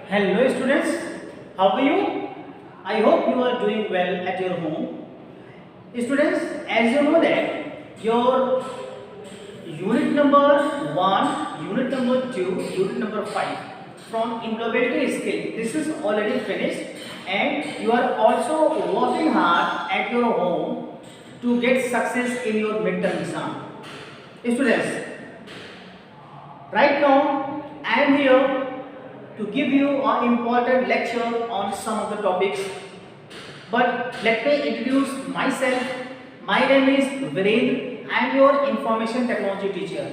Hello students, how are you? I hope you are doing well at your home. Students, as you know that your unit number 1, unit number 2, unit number 5 from employability skill, this is already finished and you are also working hard at your home to get success in your midterm exam. Students, right now I am here to give you an important lecture on some of the topics. But let me introduce myself. My name is Virendra. I am your information technology teacher.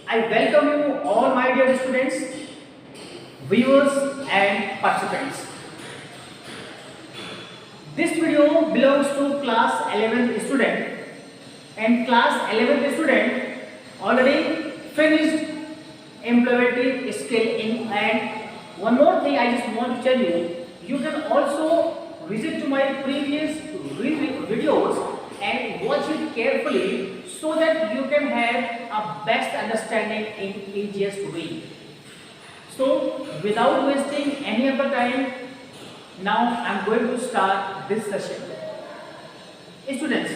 I welcome you all my dear students, viewers and participants. This video belongs to class 11th student and class 11th student already finished employability skill in. And one more thing I just want to tell you, you can also visit to my previous videos and watch it carefully so that you can have a best understanding in easiest way. So without wasting any of the time, now I am going to start this session. Students,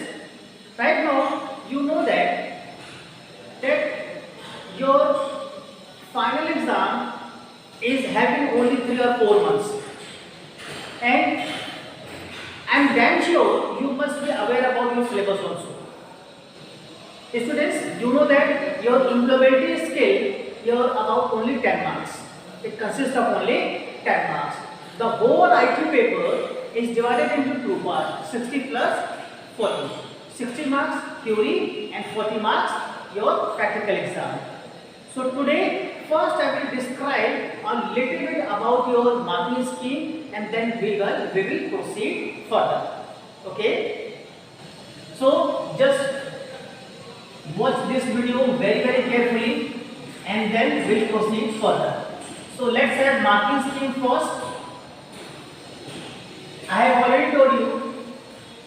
right now you know that your final exam is having only 3 or 4 months, and I am damn sure you must be aware about your syllabus also. Students, you know that your employability skill here about only 10 marks. It consists of only 10 marks. The whole IT paper is divided into 2 parts, 60 plus 40. 60 marks theory and 40 marks your practical exam. So today, first I will describe a little bit about your marking scheme and then we will proceed further. Okay? So just watch this video very carefully and then we'll proceed further. So let's have marking scheme first. I have already told you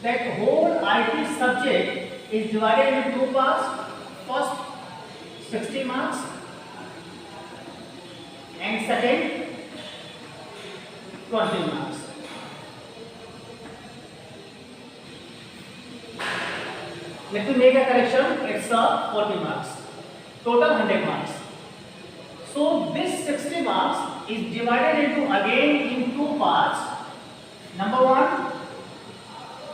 that whole IT subject is divided into 2 parts. First 60 marks and second 20 marks. Let me make a correction. It's a 40 marks. Total 100 marks. So this 60 marks is divided into again in 2 parts. Number 1,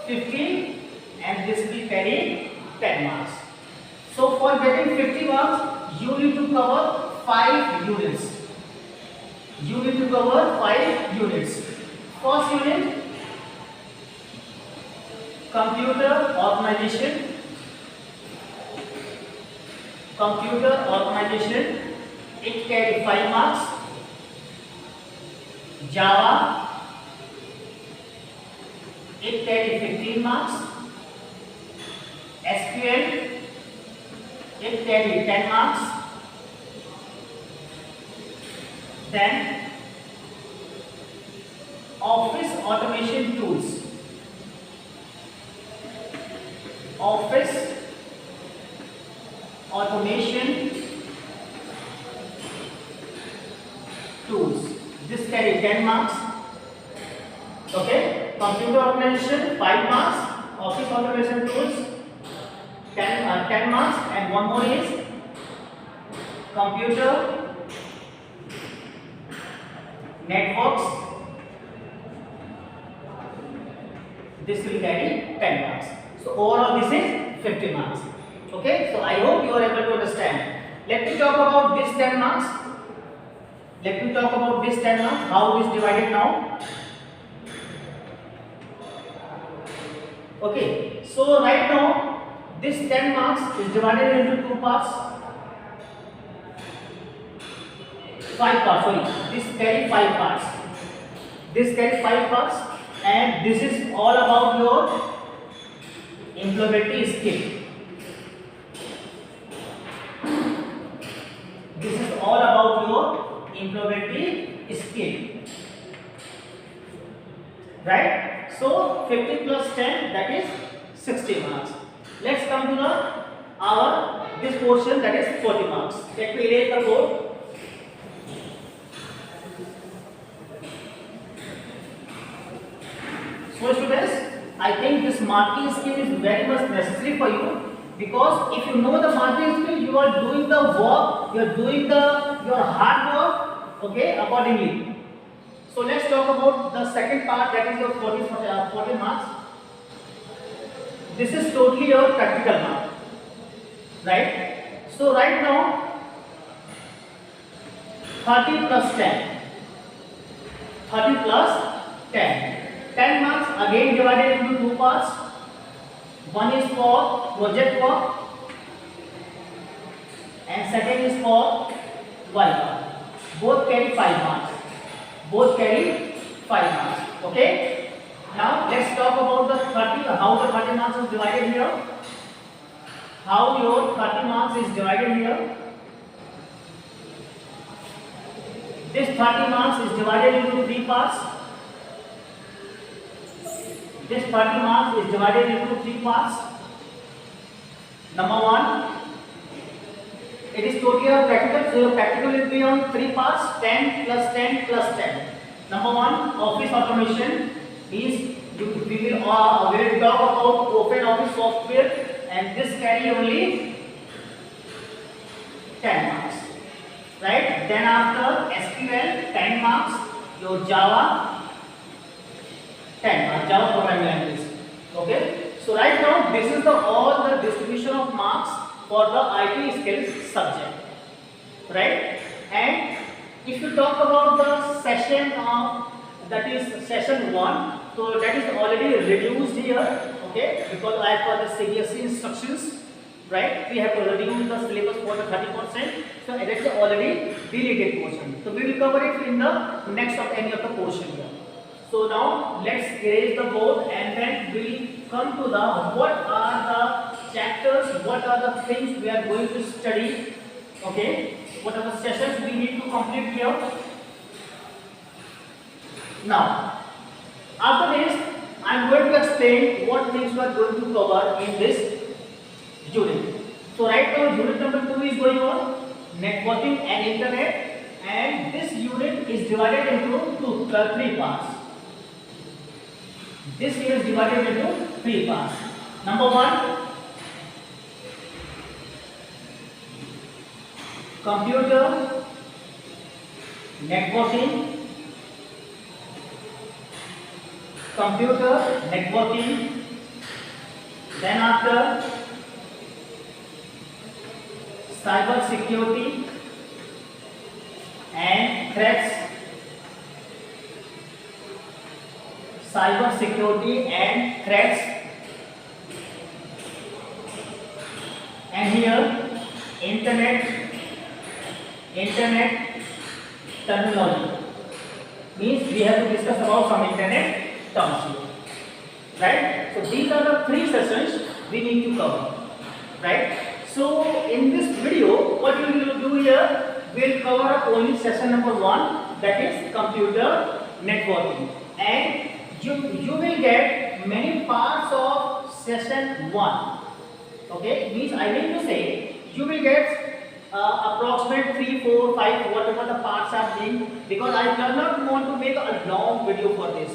50, and this will carry 10 marks. So for getting 50 marks, you need to cover 5 units. You need to cover 5 units. First unit, computer organization. Computer organization, it carry 5 marks. Java, it carry 15 marks. SQL, it carry 10 marks. Then office automation tools. Office automation tools. This carry 10 marks. Okay. Computer organization 5 marks. Office automation tools 10 marks. And one more is computer networks. This will carry 10 marks. So overall this is 50 marks. Okay, so I hope you are able to understand. Let me talk about this 10 marks. Let me talk about this 10 marks, how it is divided now. Okay, so right now this 10 marks is divided into 2 parts. 5 parts, sorry. This carry 5 parts. This carry 5 parts, and this is all about your employability skill. This is all about your employability skill. Right? So 50 plus 10, that is 60 marks. Let's come to this portion, that is 40 marks. Let me erase the board. So students, I think this marking skill is very much necessary for you, because if you know the marking skill, you are doing the work, you are doing your hard work, okay, accordingly. So let's talk about the second part, that is your 40 marks. This is totally your practical mark, right? So right now 30 plus 10, 30 plus 10 marks again divided into two parts. One is for project work and second is for Viva. Both carry 5 marks. Both carry 5 marks. Okay. Now let's talk about the 30. How the 30 marks is divided here. How your 30 marks is divided here. This 30 marks is divided into 3 parts. This 30 marks is divided into 3 parts. Number 1, it is totally a practical, so your practical will be on 3 parts, 10 plus 10 plus 10. Number 1, office automation is we will talk about open office software, and this carry only 10 marks, right? Then after SQL 10 marks, your Java 10 marks, Java programming language. Okay, so right now this is all the distribution of marks for the IT skills subject, right? And if you talk about the session that is session 1, so that is already reduced here, okay, because as per the CBSE instructions, right, we have to reduce the syllabus for the 30%, so that is already deleted portion. So we will cover it in the next of any of the portion here. So now let's erase the board and then we come to the what are the chapters, what are the things we are going to study, okay, what are the sessions we need to complete here. Now after this I am going to explain what things we are going to cover in this unit. So right now unit number 2 is going on, networking and internet, and this unit is divided into 3 parts. This unit is divided into 3 parts. Number 1, computer networking. Then after cyber security and threats. Cyber security and threats, and here internet terminology, means we have to discuss about some internet terms here, right? So these are the 3 sessions we need to cover, right? So in this video what we will do here, we will cover up only session number 1, that is computer networking, and you will get many parts of session 1, okay, means I mean to say you will get approximate 3, 4, 5 whatever the parts are being, because I do not want to make a long video for this,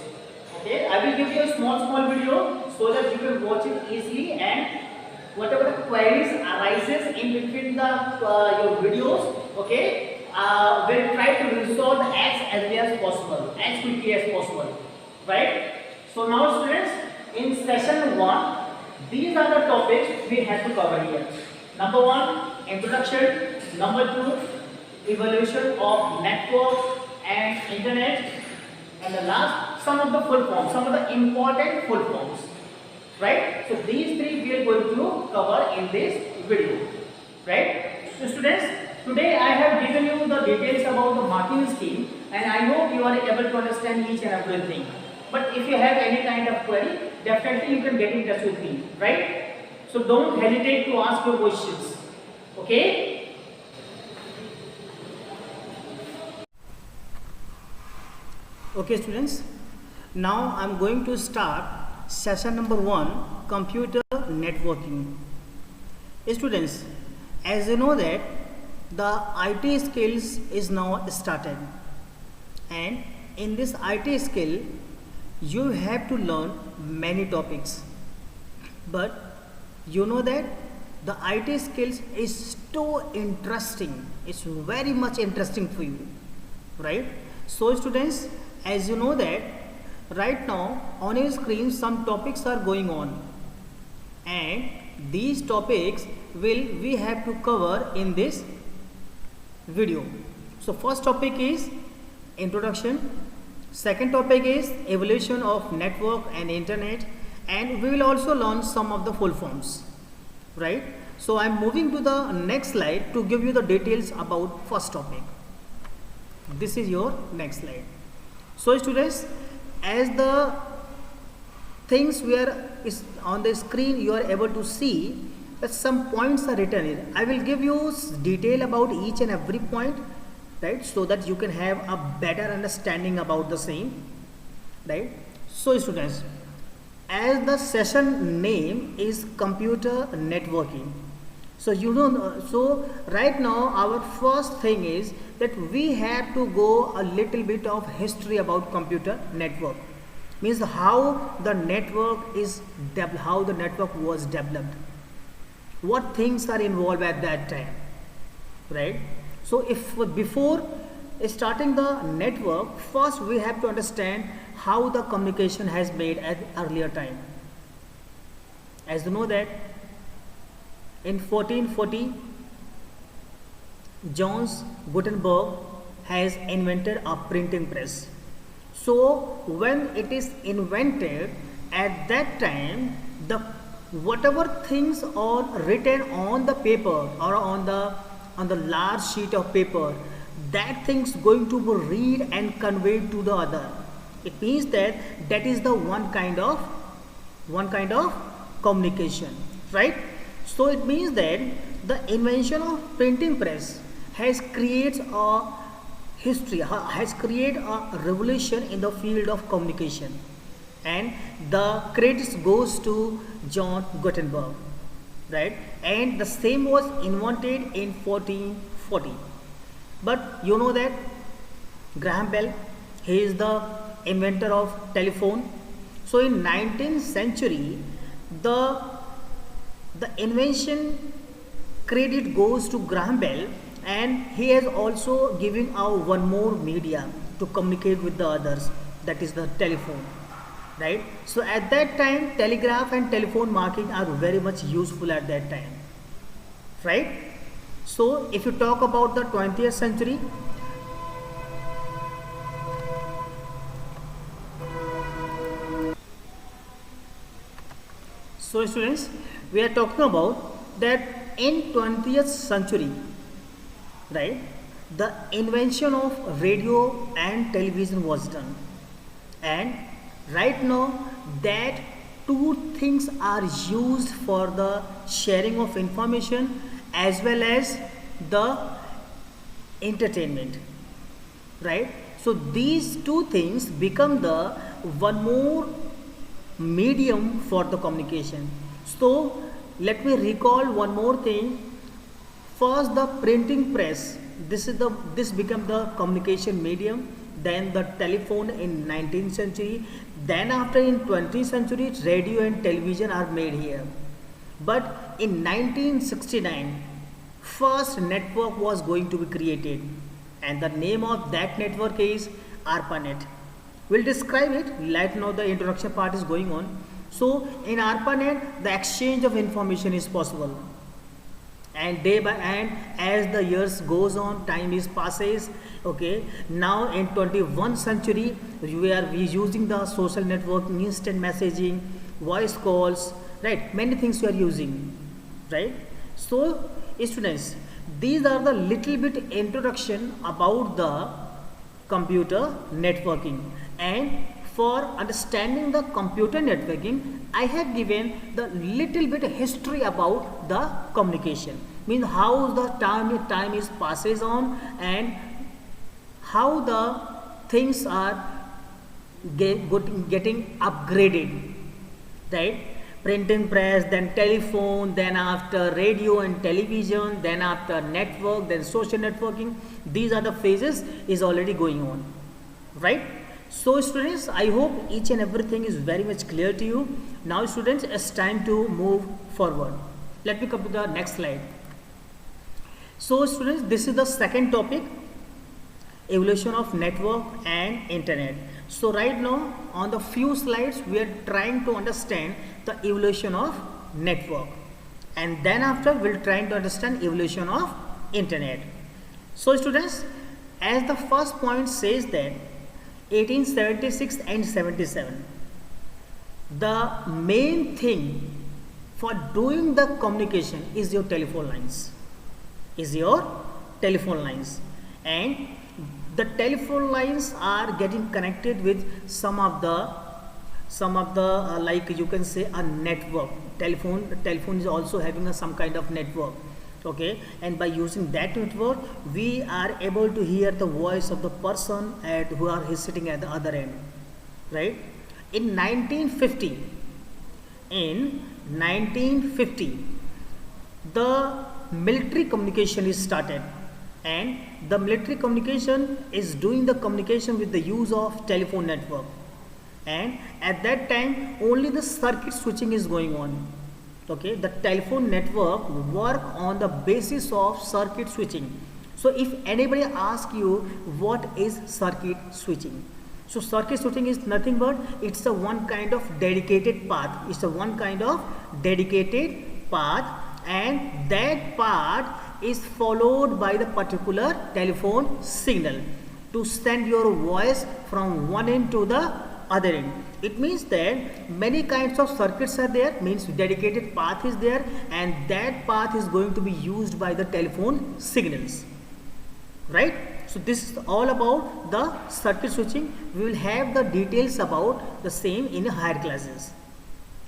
okay. I will give you a small video so that you can watch it easily, and whatever the queries arises in between the your videos, okay, we'll try to resolve as early as possible, as quickly as possible, right? So now students, in session 1, these are the topics we have to cover here. Number 1, introduction. Number 2, evaluation of network and internet, and the last, some of the full forms, some of the important full forms, right? So these 3 we are going to cover in this video, right? So students, today I have given you the details about the marking scheme, and I hope you are able to understand each and everything. But if you have any kind of query, definitely you can get in touch with me, right? So don't hesitate to ask your questions, okay? Okay students, now I am going to start session number 1, computer networking. Students, as you know that the IT skills is now started, and in this IT skill you have to learn many topics, but you know that the IT skills is so interesting. It's very much interesting for you, right? So students, as you know that right now on your screen some topics are going on, and these topics will we have to cover in this video. So first topic is introduction, second topic is evolution of network and internet, and we will also learn some of the full forms, right? So I am moving to the next slide to give you the details about first topic. This is your next slide. So students, as the things where is on the screen you are able to see that some points are written here. I will give you detail about each and every point, right, so that you can have a better understanding about the same, right? So students, as the session name is computer networking, so you know, so right now our first thing is that we have to go a little bit of history about computer network, means how the network is how the network was developed, what things are involved at that time, right? So if before starting the network, first we have to understand how the communication has made at earlier time. As you know that in 1440 Johannes Gutenberg has invented a printing press. So when it is invented, at that time the whatever things are written on the paper or on the large sheet of paper, that things going to be read and conveyed to the other. It means that that is the one kind of communication, right? So it means that the invention of printing press has created a history, has created a revolution in the field of communication, and the credits goes to John Gutenberg, right? And the same was invented in 1440. But you know that Graham Bell, he is the inventor of telephone. So in 19th century, the invention credit goes to Graham Bell, and he has also given out one more media to communicate with the others, that is the telephone, right? So at that time telegraph and telephone marking are very much useful at that time, right? So if you talk about the 20th century, so students, we are talking about that in 20th century, right, the invention of radio and television was done, and right now that two things are used for the sharing of information as well as the entertainment, right? So these two things become the one more medium for the communication. So let me recall one more thing. First the printing press, this became the communication medium, then the telephone in 19th century, then after in 20th century radio and television are made here. But in 1969 first network was going to be created, and the name of that network is ARPANET. We'll describe it right now, the introduction part is going on. So in ARPANET the exchange of information is possible, and day by and as the years goes on, time is passes, okay, now in 21st century we are using the social networking, instant messaging, voice calls, right, many things we are using, right? So students, these are the little bit introduction about the computer networking, and for understanding the computer networking I have given the little bit history about the communication, means how the time is passes on and how the things are getting upgraded, right? Printing press, then telephone, then after radio and television, then after network, then social networking. These are the phases is already going on, right? So students, I hope each and everything is very much clear to you. Now students, it's time to move forward. Let me come to the next slide. So students, this is the second topic, evolution of network and internet. So right now on the few slides we are trying to understand the evolution of network, and then after we'll try to understand evolution of internet. So students, as the first point says that 1876 and 77, the main thing for doing the communication is your telephone lines, and the telephone lines are getting connected with some of the like you can say a network. Telephone is also having some kind of network, okay, and by using that network we are able to hear the voice of the person who is sitting at the other end, right? In 1950 the military communication is started, and the military communication is doing the communication with the use of telephone network, and at that time only the circuit switching is going on, okay. The telephone network work on the basis of circuit switching. So if anybody asks you what is circuit switching, so circuit switching is nothing but it's a one kind of dedicated path. It's a one kind of dedicated path, and that path is followed by the particular telephone signal to send your voice from one end to the other end. It means that many kinds of circuits are there, means dedicated path is there, and that path is going to be used by the telephone signals, right? So this is all about the circuit switching. We will have the details about the same in higher classes,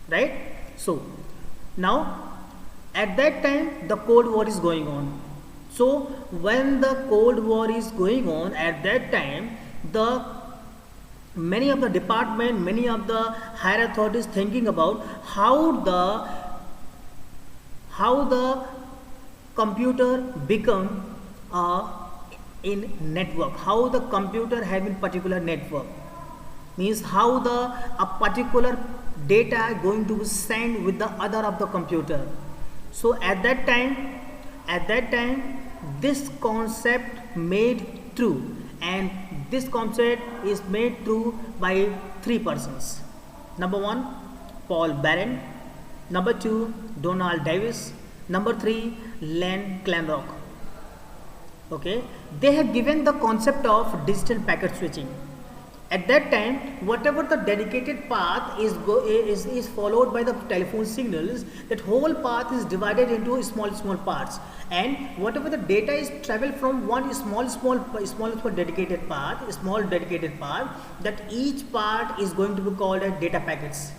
right? So now at that time the Cold War is going on. So when the Cold War is going on, at that time many of the department, many of the higher authorities thinking about how the computer become in network, how the computer having particular network, means how a particular data going to be sent with the other of the computer. So at that time this concept made true, and this concept is made true by three persons. Number one, Paul Barron. Number two, Donald Davis. Number three, Len Clanrock. Okay, they have given the concept of digital packet switching. At that time, whatever the dedicated path is followed by the telephone signals, that whole path is divided into small parts, and whatever the data is traveled from one small dedicated path, that each part is going to be called as data packets,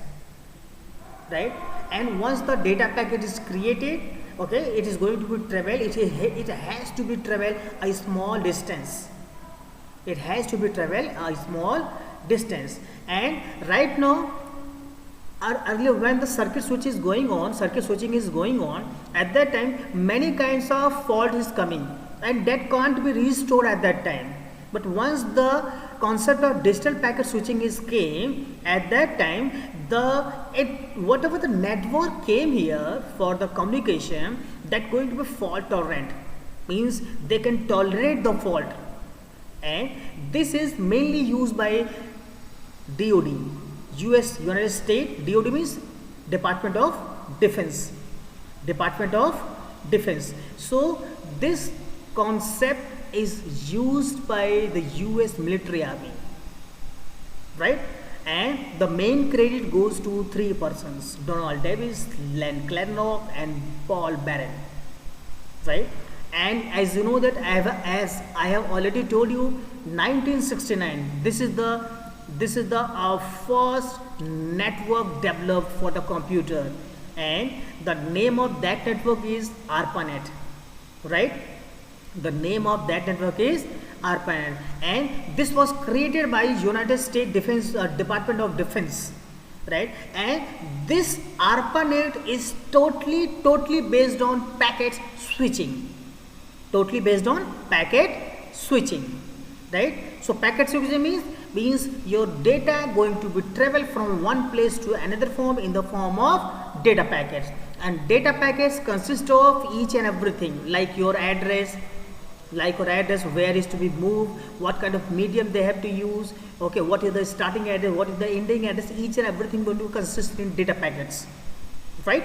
right? And once the data packet is created, okay, it is going to be travel. It has to be travel a small distance. It has to be travel a small distance. And right now, earlier when the circuit switching is going on, at that time many kinds of fault is coming, and that can't be restored at that time. But once the concept of digital packet switching is came, at that time whatever the network came here for the communication, that going to be fault tolerant, means they can tolerate the fault. And this is mainly used by DoD, United States. DoD means Department of Defense. So this concept is used by the US military army, right? And the main credit goes to three persons: Donald Davis, Len Clanrock, and Paul Barron, right? And as you know that as I have already told you, 1969, this is the first network developed for the computer, and the name of that network is ARPANET, right? The name of that network is ARPANET, and this was created by United States Department of Defense, right? And this ARPANET is totally based on packet switching. Right? So packet switching means means your data going to be travel from one place to another form in the form of data packets. And data packets consist of each and everything, like your address, where is to be moved, what kind of medium they have to use, okay, what is the starting address, what is the ending address, each and everything going to consist in data packets, right?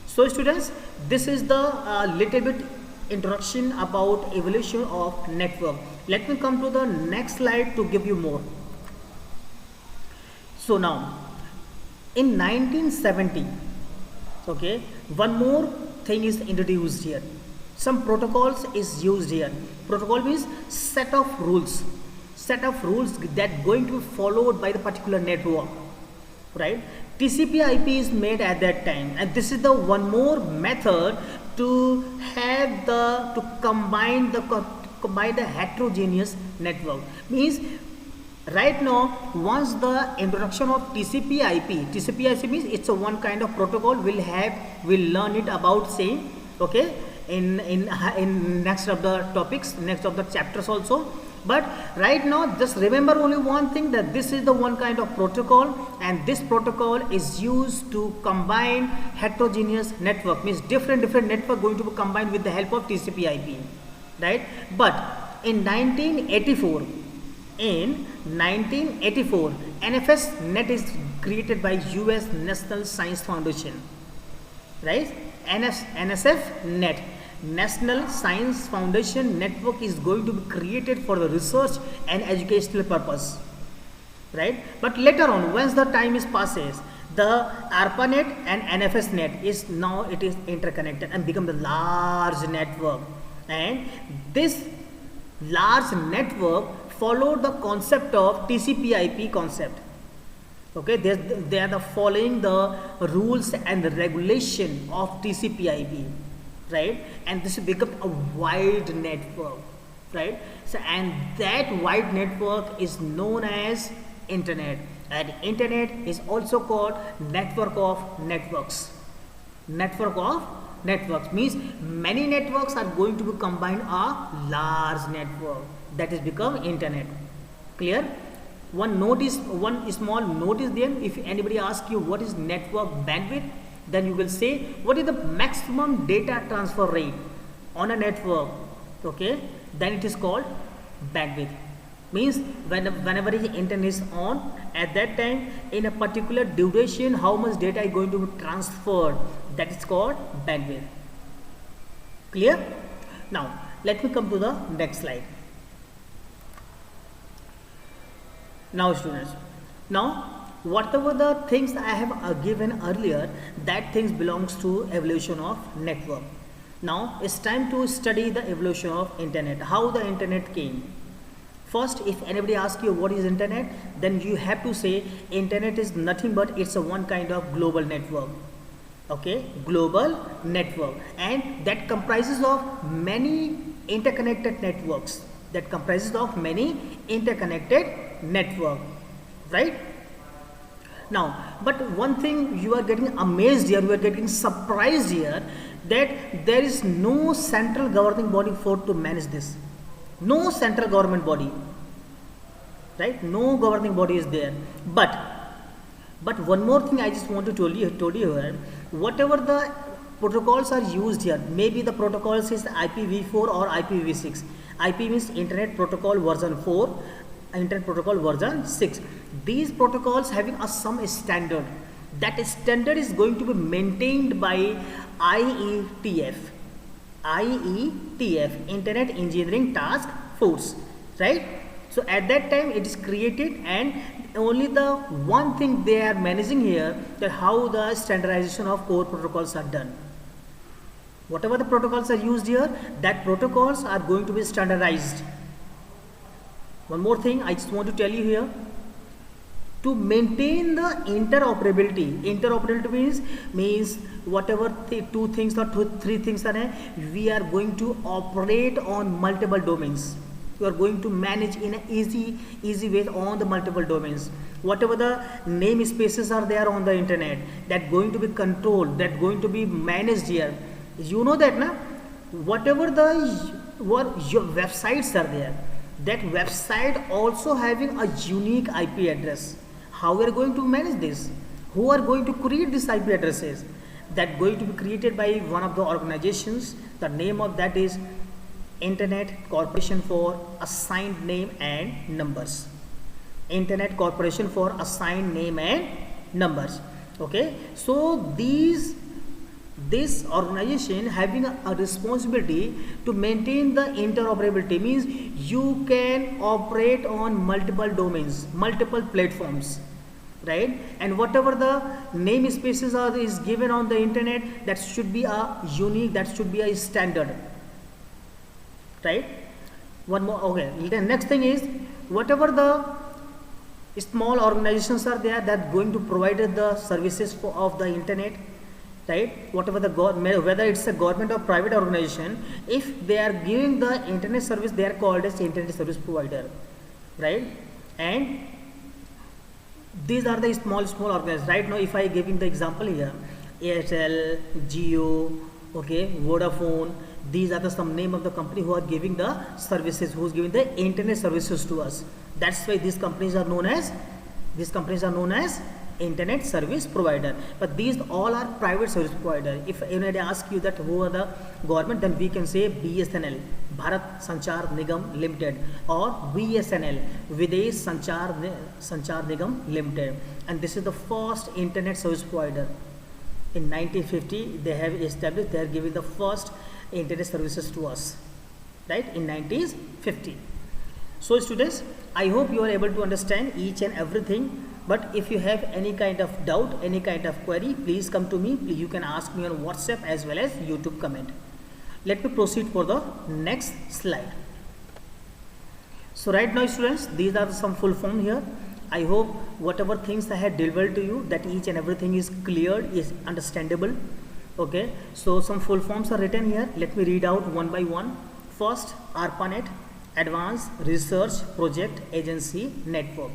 So students, this is the little bit introduction about evolution of network. Let me come to the next slide to give you more. So now in 1970, okay, one more thing is introduced here. Some protocols is used here. Protocol means set of rules that going to be followed by the particular network, right? TCP/IP is made at that time, and this is the one more method to have to combine the heterogeneous network. Means right now, once the introduction of TCP/IP means it's a one kind of protocol. We'll learn it about same, okay, in next of the topics, next of the chapters also. But right now, just remember only one thing, that this is the one kind of protocol, and this protocol is used to combine heterogeneous network, means different network going to be combined with the help of TCP/IP, right? But in 1984, NFS net is created by US National Science Foundation, right? NSF net, National Science Foundation network, is going to be created for the research and educational purpose, right? But later on, once the time is passes, the ARPANET and NFS net is now it is interconnected and become the large network, and this large network followed the concept of TCP/IP concept. Okay, they are following the rules and the regulation of TCP/IP, right? And this become a wide network, right? So, and that wide network is known as internet, and internet is also called network of networks. Network of networks means many networks are going to be combined a large network, that is become internet. Clear? One small note is there. If anybody asks you what is network bandwidth, then you will say what is the maximum data transfer rate on a network, okay, then it is called bandwidth. Means whenever the internet is on, at that time in a particular duration how much data is going to be transferred, that is called bandwidth. Clear? Now let me come to the next slide. Now students, now whatever the things I have given earlier, that things belongs to evolution of network. Now it's time to study the evolution of internet, how the internet came. First, if anybody asks you what is internet, then you have to say internet is nothing but it's a one kind of global network, okay, global network, and that comprises of many interconnected networks, right? Now, but one thing you are getting amazed here, you are getting surprised here, that there is no central governing body for to manage this. No central government body, right? No governing body is there. But one more thing I just want to told you here, whatever the protocols are used here, maybe the protocols is IPv4 or IPv6. IP means Internet Protocol version 4, Internet Protocol version 6. These protocols having some standard. That standard is going to be maintained by IETF, Internet Engineering Task Force, right? So at that time it is created, and only the one thing they are managing here, that how the standardization of core protocols are done. Whatever the protocols are used here, that protocols are going to be standardized. One more thing I just want to tell you here, to maintain the interoperability means whatever two things or three things are there, we are going to operate on multiple domains. You are going to manage in an easy way on the multiple domains. Whatever the namespaces are there on the internet, that going to be controlled, that going to be managed here. You know that na, whatever your websites are there, that website also having a unique IP address. How we are going to manage this? Who are going to create these IP addresses? That going to be created by one of the organizations. The name of that is Internet Corporation for Assigned Name and Numbers. Internet Corporation for Assigned Name and Numbers. Okay, so this organization having a responsibility to maintain the interoperability, means you can operate on multiple domains, multiple platforms, right? And whatever the namespaces are is given on the internet, that should be a unique, that should be a standard, right? One more. Okay, the next thing is, whatever the small organizations are there that going to provide the services of the internet, right? Whatever the government, whether it's a government or private organization, if they are giving the internet service, they are called as internet service provider, right? And these are the small organizations. Right now, if I giving the example here, Airtel, Jio, okay, Vodafone, these are the some name of the company who are giving the services, who is giving the internet services to us. That's why these companies are known as internet service provider. But these all are private service provider. If anybody asks you that who are the government, then we can say BSNL, Bharat Sanchar Nigam Limited, or VSNL, Videsh Sanchar Nigam Limited. And this is the first internet service provider. In 1950, they have established, they are giving the first internet services to us, right, in 1950. So students, I hope you are able to understand each and everything. But if you have any kind of doubt, any kind of query, please come to me. You can ask me on WhatsApp as well as YouTube comment. Let me proceed for the next slide. So right now students, these are some full form here. I hope whatever things I had delivered to you, that each and everything is clear, is understandable. Okay, so some full forms are written here. Let me read out one by one. First, ARPANET, Advanced Research Project Agency Network.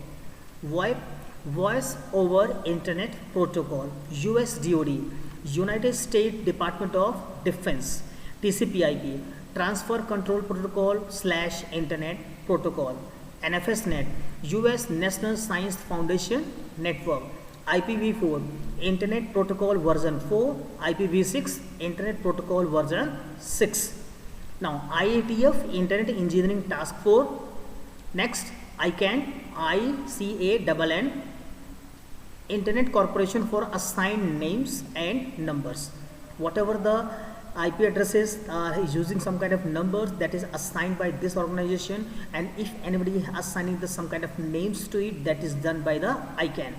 VoIP, Voice over Internet Protocol. US DoD, United States Department of Defense. TCP/IP, Transfer Control Protocol / Internet Protocol. NFSnet, US National Science Foundation Network. IPv4, Internet Protocol version 4. IPv6, Internet Protocol version 6. Now IETF, Internet Engineering Task Force. Next, ICANN, ICANN, Internet Corporation for Assigned Names and Numbers. Whatever the IP addresses are using some kind of numbers that is assigned by this organization, and if anybody is assigning some kind of names to it, that is done by the ICANN.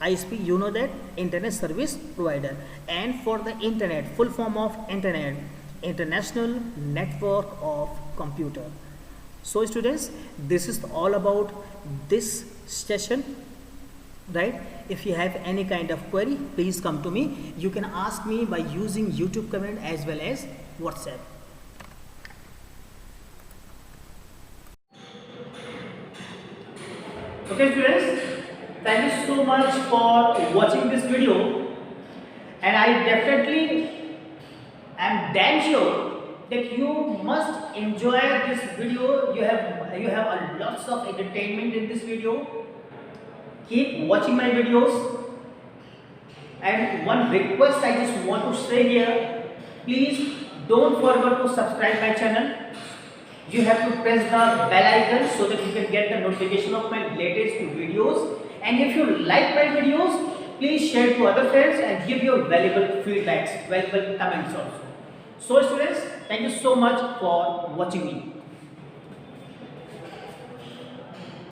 ISP, you know that, Internet Service Provider. And for the internet, full form of internet, International Network of Computer. So students, this is all about this session, right? If you have any kind of query, please come to me. You can ask me by using YouTube comment as well as WhatsApp. Okay students, thank you so much for watching this video, and I definitely am damn sure that you must enjoy this video. You have a lots of entertainment in this video. Keep watching my videos. And one request I just want to say here, please don't forget to subscribe my channel. You have to press the bell icon so that you can get the notification of my latest videos. And if you like my videos, please share to other friends and give your valuable feedbacks, valuable comments also. So students, thank you so much for watching me.